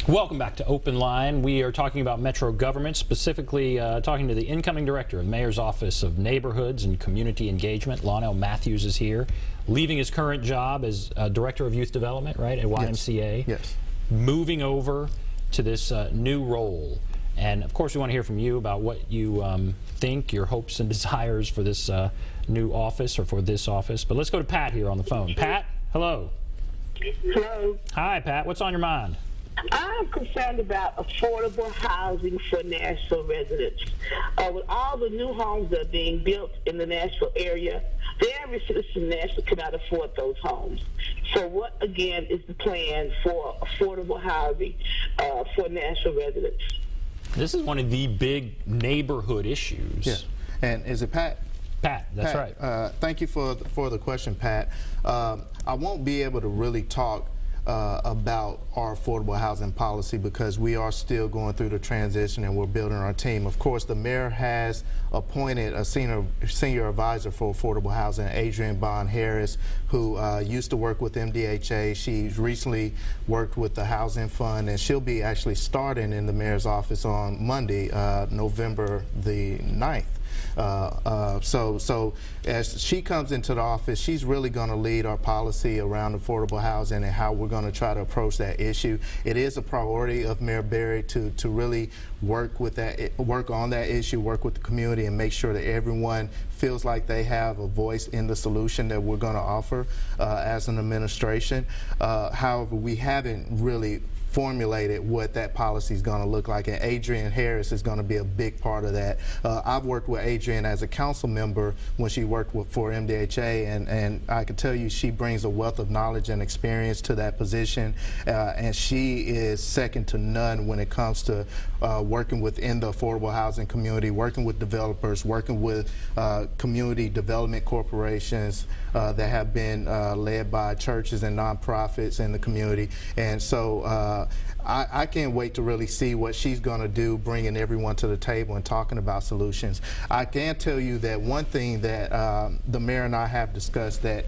Welcome back to Open Line. We are talking about Metro government, specifically talking to the incoming director of the Mayor's Office of Neighborhoods and Community Engagement. Lonell Matthews is here, leaving his current job as Director of Youth Development, right, at YMCA. Yes. Moving over to this new role. And of course, we want to hear from you about what you think, your hopes and desires for this new office or for this office. But let's go to Pat here on the phone. Pat, hello. Hello. Hi, Pat. What's on your mind? I'm concerned about affordable housing for Nashville residents. With all the new homes that are being built in the Nashville area, the average citizen in Nashville cannot afford those homes. So what, again, is the plan for affordable housing for Nashville residents? This is one of the big neighborhood issues. Yeah. And is it Pat? Pat, that's Pat, right. Thank you for the question, Pat. I won't be able to really talk about our affordable housing policy because we are still going through the transition and we're building our team. Of course, the mayor has appointed a senior advisor for affordable housing, Adrienne Bond Harris, who used to work with MDHA. She's recently worked with the Housing Fund, and she'll be actually starting in the mayor's office on Monday, November the 9th. So as she comes into the office, she's really going to lead our policy around affordable housing and how we're going to try to approach that issue. It is a priority of Mayor Berry to really work on that issue, work with the community, and make sure that everyone feels like they have a voice in the solution that we're going to offer as an administration. However, we haven't really formulated what that policy is going to look like, and Adrienne Harris is going to be a big part of that. I've worked with Adrienne as a council member when she worked for MDHA, and I can tell you she brings a wealth of knowledge and experience to that position, and she is second to none when it comes to working within the affordable housing community, working with developers, working with community development corporations that have been led by churches and nonprofits in the community. And so I can't wait to really see what she's going to do, bringing everyone to the table and talking about solutions. I can tell you that one thing that the mayor and I have discussed that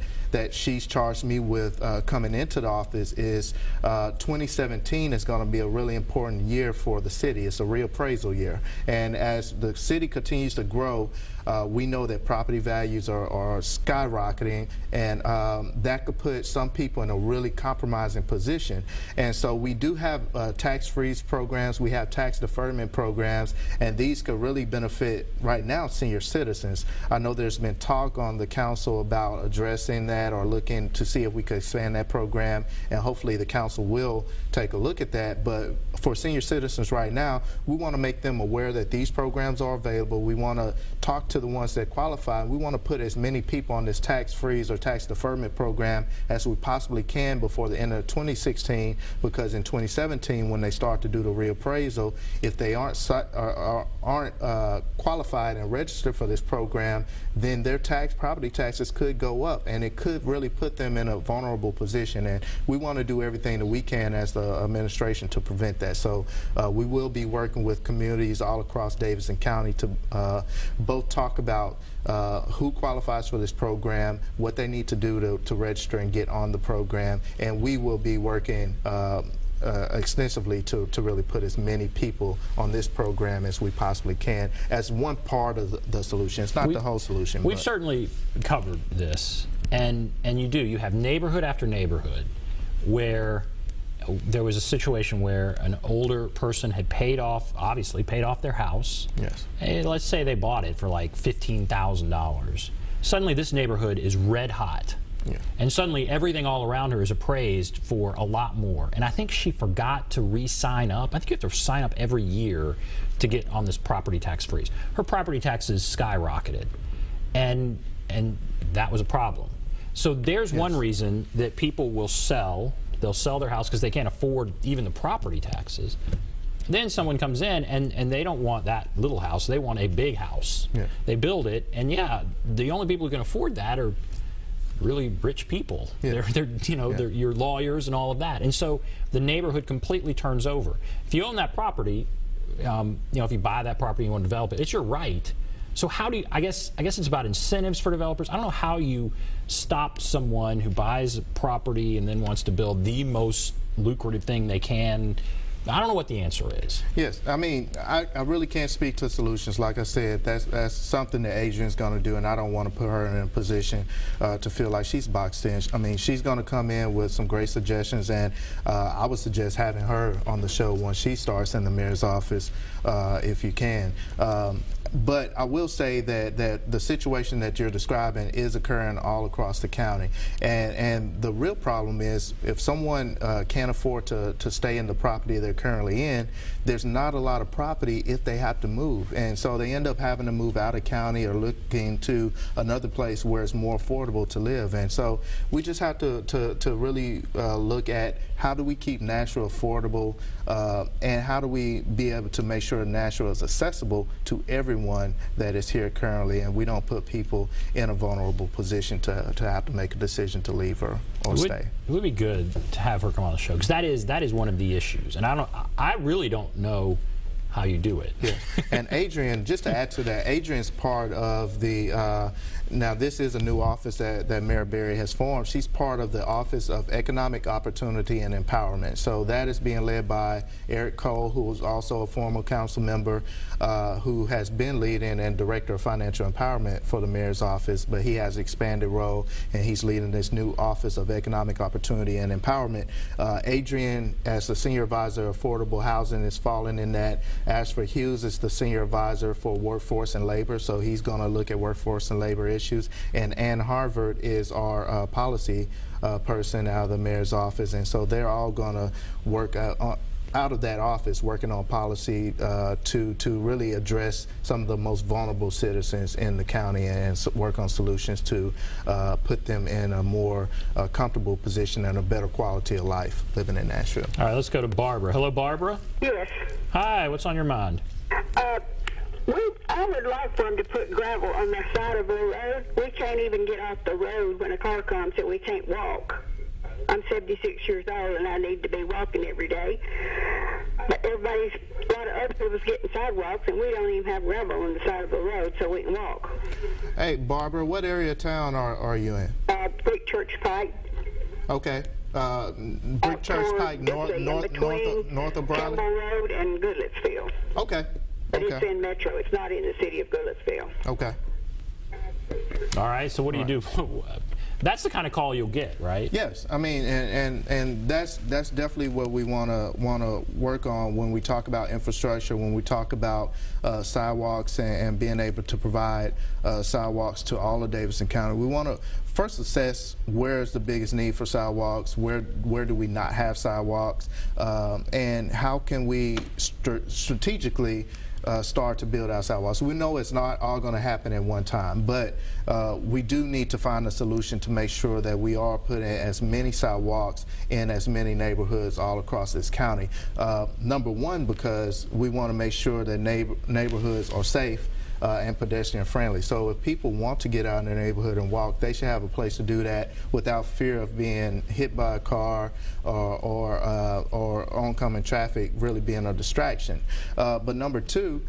she's charged me with coming into the office is 2017 is going to be a really important year for the city. It's a reappraisal year. And as the city continues to grow, we know that property values are skyrocketing, and that could put some people in a really compromising position. And so we do have tax freeze programs, we have tax deferment programs, and these could really benefit right now senior citizens. I know there's been talk on the council about addressing that or looking to see if we could expand that program, and hopefully the council will take a look at that. But for senior citizens right now, we want to make them aware that these programs are available. We want to talk to the ones that qualify. We want to put as many people on this tax freeze or tax deferment program as we possibly can before the end of 2016, because in 2017, when they start to do the reappraisal, if they aren't qualified and registered for this program, then their property taxes could go up, and it could really put them in a vulnerable position. And we want to do everything that we can as the administration to prevent that. So we will be working with communities all across Davidson County to both talk about who qualifies for this program, what they need to do to register and get on the program, and we will be working extensively to really put as many people on this program as we possibly can as one part of the solution. It's not the whole solution. We've certainly covered this, and you have neighborhood after neighborhood where there was a situation where an older person had obviously paid off their house. Yes. And let's say they bought it for like $15,000. Suddenly this neighborhood is red hot. Yeah. And suddenly everything all around her is appraised for a lot more. And I think she forgot to re-sign up. I think you have to sign up every year to get on this property tax freeze. Her property taxes skyrocketed, and that was a problem. So there's one reason that people will sell. They'll sell their house because they can't afford even the property taxes. Then someone comes in and they don't want that little house. They want a big house. Yeah. They build it, and yeah, the only people who can afford that are really rich people. Yeah. They're your lawyers and all of that. And so the neighborhood completely turns over. If you own that property, if you buy that property and you want to develop it, it's your right. So how do you, I guess it's about incentives for developers. I don't know how you stop someone who buys a property and then wants to build the most lucrative thing they can I don't know what the answer is. Yes, I mean, I really can't speak to solutions. Like I said, that's something that Adrian's going to do, and I don't want to put her in a position to feel like she's boxed in. I mean, she's going to come in with some great suggestions, and I would suggest having her on the show once she starts in the mayor's office, if you can. But I will say that the situation that you're describing is occurring all across the county, and the real problem is if someone can't afford to stay in the property they're currently in, there's not a lot of property if they have to move, and so they end up having to move out of county or looking to another place where it's more affordable to live. And so we just have to really look at how do we keep Nashville affordable, and how do we be able to make sure Nashville is accessible to everyone that is here currently, and we don't put people in a vulnerable position to have to make a decision to leave or stay. It would be good to have her come on the show, because that is one of the issues, and I really don't know how you do it. Yeah. And Adrian, just to add to that, Adrian's part of the, now this is a new office that Mayor Berry has formed. She's part of the Office of Economic Opportunity and Empowerment. So that is being led by Eric Cole, who is also a former council member, who has been leading and Director of Financial Empowerment for the Mayor's office, but he has expanded role and he's leading this new Office of Economic Opportunity and Empowerment. Adrian, as the Senior Advisor of Affordable Housing, is falling in that. Ashford Hughes is the Senior Advisor for Workforce and Labor, so he's going to look at workforce and labor issues. And Ann Harvard is our policy person out of the Mayor's office, and so they're all going to work out of that office working on policy to really address some of the most vulnerable citizens in the county and work on solutions to put them in a more comfortable position and a better quality of life living in Nashville. All right, let's go to Barbara. Hello, Barbara. Yes. Hi, what's on your mind? I would like for them to put gravel on the side of the road. We can't even get off the road when a car comes, and we can't walk. I'm 76 years old, and I need to be walking every day. But a lot of other people's getting sidewalks, and we don't even have gravel on the side of the road so we can walk. Hey, Barbara, what area of town are you in? Brick Church Pike. Okay. Brick Church Pike, north of Bradley? Campbell Road and Goodlettsville. Okay. But it's in Metro. It's not in the city of Goodlettsville. Okay. All right, so what do you do? That's the kind of call you'll get, right? Yes, I mean, and that's definitely what we want to work on when we talk about infrastructure, when we talk about sidewalks and being able to provide sidewalks to all of Davidson County. We want to first assess where is the biggest need for sidewalks, where do we not have sidewalks, and how can we strategically start to build our sidewalks. We know it's not all going to happen at one time, but we do need to find a solution to make sure that we are putting as many sidewalks in as many neighborhoods all across this county. Number one, because we want to make sure that neighborhoods are safe and pedestrian friendly. So if people want to get out in their neighborhood and walk, they should have a place to do that without fear of being hit by a car or oncoming traffic really being a distraction. But number two,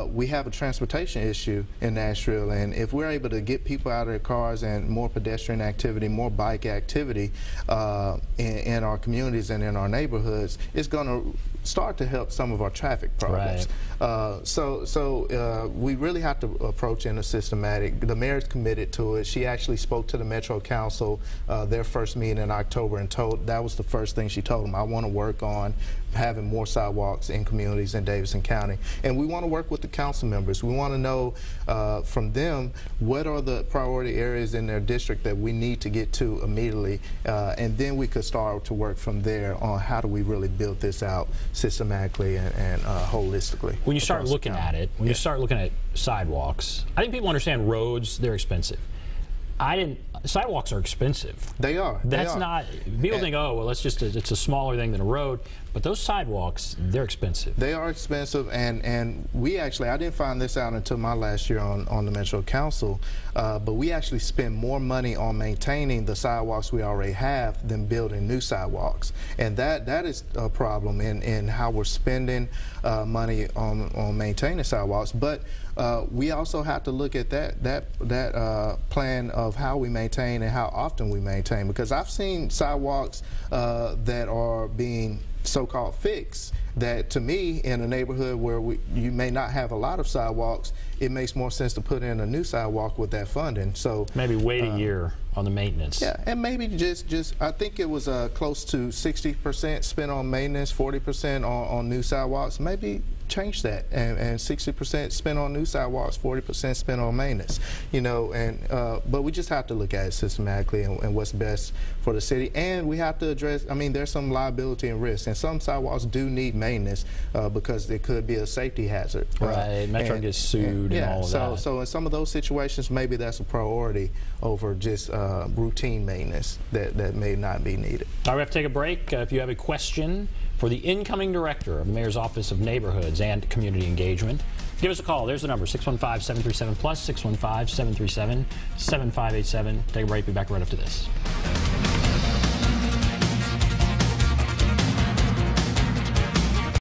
we have a transportation issue in Nashville, and if we're able to get people out of their cars and more pedestrian activity, more bike activity in our communities and in our neighborhoods, it's going to start to help some of our traffic problems. Right. So we really have to approach it in a systematic. The mayor's committed to it. She actually spoke to the Metro Council, their first meeting in October, and that was the first thing she told them. I want to work on having more sidewalks in communities in Davidson County. And we want to work with the council members. We want to know from them what are the priority areas in their district that we need to get to immediately, and then we could start to work from there on how do we really build this out systematically and holistically. When you start looking at it, when you start looking at sidewalks, I think people understand roads, they're expensive. Sidewalks are expensive. They are. That's not, people think, oh, well, it's a smaller thing than a road, but those sidewalks, they're expensive. They are expensive, and we actually, I didn't find this out until my last year on the Metro Council, but we actually spend more money on maintaining the sidewalks we already have than building new sidewalks. And that is a problem in how we're spending money on maintaining sidewalks. But we also have to look at that plan of how we maintain and how often we maintain, because I've seen sidewalks that are being so-called fixed that to me, in a neighborhood where you may not have a lot of sidewalks, it makes more sense to put in a new sidewalk with that funding. So maybe wait a year on the maintenance. Yeah, and maybe just I think it was close to 60% spent on maintenance, 40% on new sidewalks. Maybe change that, and 60% spent on new sidewalks, 40% spent on maintenance. You know, and but we just have to look at it systematically and what's best for the city. And we have to address, I mean, there's some liability and risk, and some sidewalks do need maintenance because it could be a safety hazard. Right, Metro gets sued and all of that. So in some of those situations, maybe that's a priority over just routine maintenance that may not be needed. All right, we have to take a break. If you have a question for the incoming director of the Mayor's Office of Neighborhoods and Community Engagement, give us a call. There's the number, 615-737-PLUS, 615-737-7587. Take a break. Be back right after this.